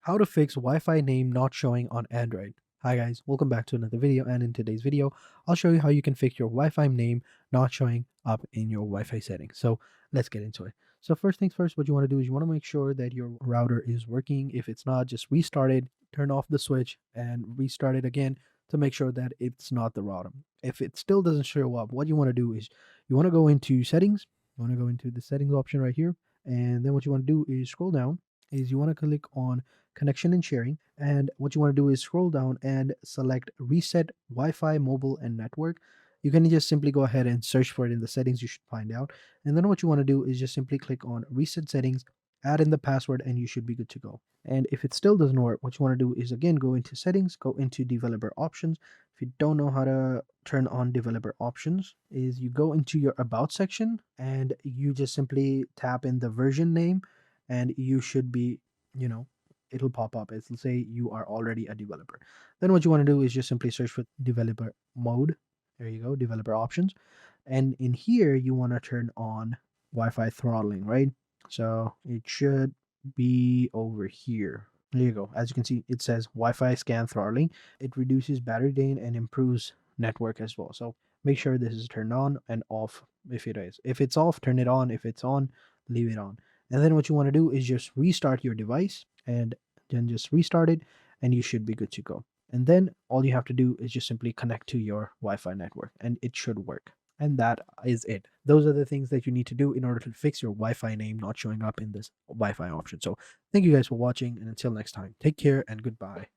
How to fix Wi-Fi name not showing on Android. Hi guys, welcome back to another video, and in today's video, I'll show you how you can fix your Wi-Fi name not showing up in your Wi-Fi settings. So let's get into it. So first things first, what you want to do is you want to make sure that your router is working. If it's not, just restart it, turn off the switch and restart it again to make sure that it's not the router. If it still doesn't show up, what you want to do is you want to go into settings, you want to go into the settings option right here, and then what you want to do is scroll down, is you want to click on connection and sharing, and what you want to do is scroll down and select reset Wi-Fi mobile and network. You can just simply go ahead and search for it in the settings. You should find out, and then what you want to do is just simply click on reset settings, add in the password, and you should be good to go. And if it still doesn't work, what you want to do is again go into settings, go into developer options. If you don't know how to turn on developer options, is you go into your about section and you just simply tap in the version name, and you should be, you know, it'll pop up. It'll say you are already a developer. Then what you want to do is just simply search for developer mode. There you go, developer options. And in here, you want to turn on Wi-Fi throttling, right? So it should be over here. There you go. As you can see, it says Wi-Fi scan throttling. It reduces battery drain and improves network as well. So make sure this is turned on and off if it is. If it's off, turn it on. If it's on, leave it on. And then what you want to do is just restart your device, and then just restart it, and you should be good to go. And then all you have to do is just simply connect to your Wi-Fi network and it should work. And that is it. Those are the things that you need to do in order to fix your Wi-Fi name not showing up in this Wi-Fi option. So thank you guys for watching, and until next time, take care and goodbye.